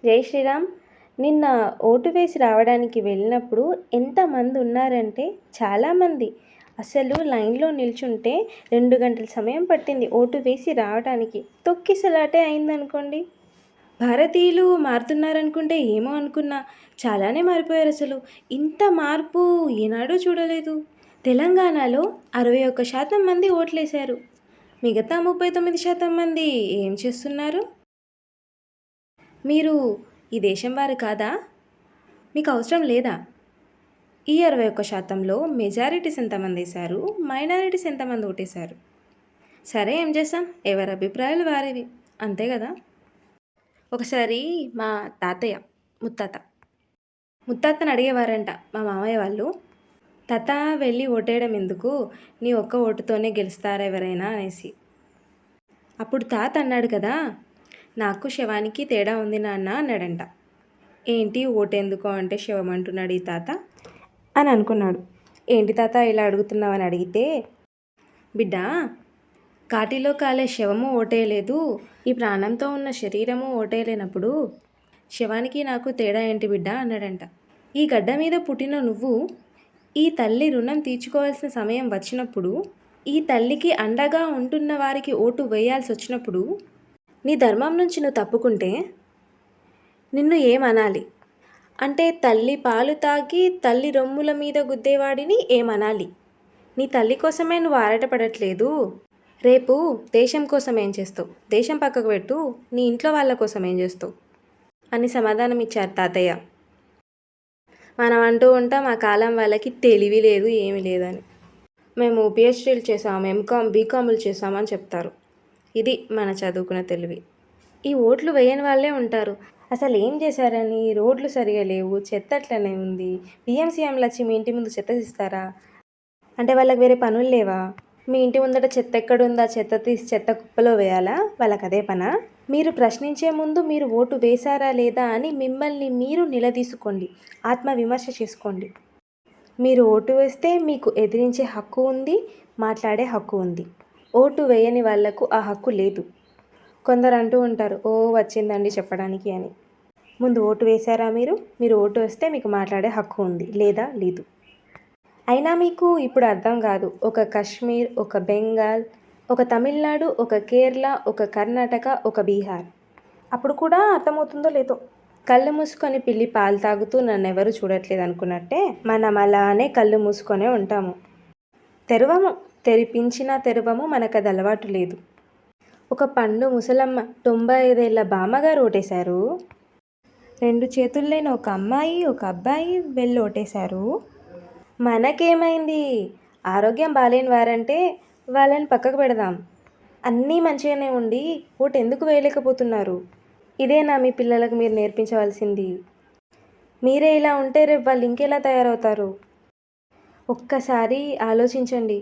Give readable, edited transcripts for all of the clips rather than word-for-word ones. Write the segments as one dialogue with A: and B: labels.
A: జై శ్రీరామ్. నిన్న ఓటు వేసి రావడానికి వెళ్ళినప్పుడు ఎంతమంది ఉన్నారంటే చాలామంది. అసలు లైన్‌లో నిల్చుంటే 2 గంటల సమయం పట్టింది ఓటు వేసి రావడానికి. తొక్కిసలాటే అయిందనుకోండి. భారతీయులు మారుతున్నారనుకుంటే ఏమో అనుకున్నా. చాలానే మారిపోయారసలు. ఇంత మార్పు ఏనాడూ చూడలేదు. తెలంగాణలో 61% మంది ఓట్లేశారు. మిగతా 39% మంది ఏం చేస్తున్నారు? మీరు ఈ దేశం వారు కాదా? మీకు అవసరం లేదా? ఈ 61%లో మెజారిటీస్ ఎంతమంది వేశారు? మైనారిటీస్ ఎంతమంది ఓటేశారు? సరే, ఏం చేస్తాం, ఎవరి అభిప్రాయాలు వారివి, అంతే కదా. ఒకసారి మా తాతయ్య ముత్తాతను అడిగేవారంట మా మామయ్య వాళ్ళు, తాత వెళ్ళి ఓటేయడం ఎందుకు, నీ ఒక్క ఓటుతోనే గెలుస్తారా ఎవరైనా అనేసి. అప్పుడు తాత అన్నాడు కదా, నాకు శవానికి తేడా ఉంది నాన్న అన్నాడంట. ఏంటి ఓటెందుకు అంటే శవం అంటున్నాడు ఈ తాత అని అనుకున్నాడు. ఏంటి తాత ఇలా అడుగుతున్నావని అడిగితే, బిడ్డ, కాటిలో కాలే శవము ఓటేయలేదు, ఈ ప్రాణంతో ఉన్న శరీరము ఓటేయలేనప్పుడు శవానికి నాకు తేడా ఏంటి బిడ్డ అన్నాడంట. ఈ గడ్డ మీద పుట్టిన నువ్వు ఈ తల్లి రుణం తీర్చుకోవాల్సిన సమయం వచ్చినప్పుడు, ఈ తల్లికి అండగా ఉంటున్న వారికి ఓటు వేయాల్సి వచ్చినప్పుడు, నీ ధర్మం నుంచి నువ్వు తప్పుకుంటే నిన్ను ఏమనాలి అంటే, తల్లి పాలు తాగి తల్లి రొమ్ముల మీద గుద్దేవాడిని ఏమనాలి? నీ తల్లి కోసమే నువ్వు ఆరాటపడట్లేదు, రేపు దేశం కోసం ఏం చేస్తావు? దేశం పక్కకు పెట్టు, నీ ఇంట్లో వాళ్ళ కోసం ఏం చేస్తావు అని సమాధానం ఇచ్చారు తాతయ్య. మనం అంటూ ఉంటాం ఆ కాలం వాళ్ళకి తెలివి లేదు, ఏమీ లేదని. మేము పిహెచ్డీలు చేసాము, ఎంకామ్ బీకాములు చేసామని చెప్తారు. ఇది మన చదువుకున్న తెలివి. ఈ ఓట్లు వేయని వాళ్ళే ఉంటారు. అసలు ఏం చేశారని, రోడ్లు సరిగా లేవు, చెత్త అట్లనే ఉంది, పిఎంసీఎంలు వచ్చి మీ ఇంటి ముందు చెత్త తీస్తారా అంటే వాళ్ళకి వేరే పనులు లేవా? మీ ఇంటి ముందట చెత్త ఎక్కడుందా, చెత్త తీసి చెత్త కుప్పలో వేయాలా? వాళ్ళకి అదే పనా? మీరు ప్రశ్నించే ముందు మీరు ఓటు వేశారా లేదా అని మిమ్మల్ని మీరు నిలదీసుకోండి, ఆత్మవిమర్శ చేసుకోండి. మీరు ఓటు వేస్తే మీకు ఎదిరించే హక్కు ఉంది, మాట్లాడే హక్కు ఉంది. ఓటు వేయని వాళ్లకు ఆ హక్కు లేదు. కొందరు అంటూ ఉంటారు, ఓ వచ్చిందండి చెప్పడానికి అని. ముందు ఓటు వేశారా మీరు ఓటు వేస్తే మీకు మాట్లాడే హక్కు ఉంది, లేదా లేదు. అయినా మీకు ఇప్పుడు అర్థం కాదు. ఒక కాశ్మీర్, ఒక బెంగాల్, ఒక తమిళనాడు, ఒక కేరళ, ఒక కర్ణాటక, ఒక బీహార్, అప్పుడు కూడా అర్థమవుతుందో లేదో. కళ్ళు మూసుకొని పిల్లి పాలు తాగుతూ నన్నెవరూ చూడట్లేదు అనుకున్నట్టే మనం అలానే కళ్ళు మూసుకొనే ఉంటాము. తెరిపించినా తెరవము, మనకు అది అలవాటు లేదు. ఒక పండు ముసలమ్మ 95 ఏళ్ల బామ్మగారు ఓటేశారు. 2 చేతులు లేని ఒక అమ్మాయి, ఒక అబ్బాయి వెళ్ళి ఓటేశారు. మనకేమైంది? ఆరోగ్యం బాలేని వారంటే వాళ్ళని పక్కకు పెడదాం. అన్నీ మంచిగానే ఉండి ఓటు ఎందుకు వేయలేకపోతున్నారు? ఇదేనా మీ పిల్లలకు మీరు నేర్పించవలసింది? మీరే ఇలా ఉంటే రేపు వాళ్ళు ఇంకెలా తయారవుతారు? ఒక్కసారి ఆలోచించండి.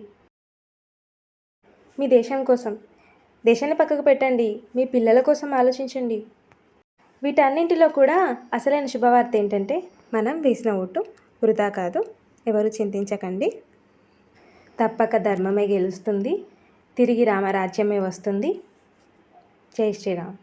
A: మీ దేశం కోసం, దేశాన్ని పక్కకు పెట్టండి, మీ పిల్లల కోసం ఆలోచించండి. వీటన్నింటిలో కూడా అసలైన శుభవార్త ఏంటంటే, మనం వేసిన ఓటు వృధా కాదు. ఎవరు చింతించకండి. తప్పక ధర్మమే గెలుస్తుంది, తిరిగి రామరాజ్యమే వస్తుంది. జై శ్రీరామ్.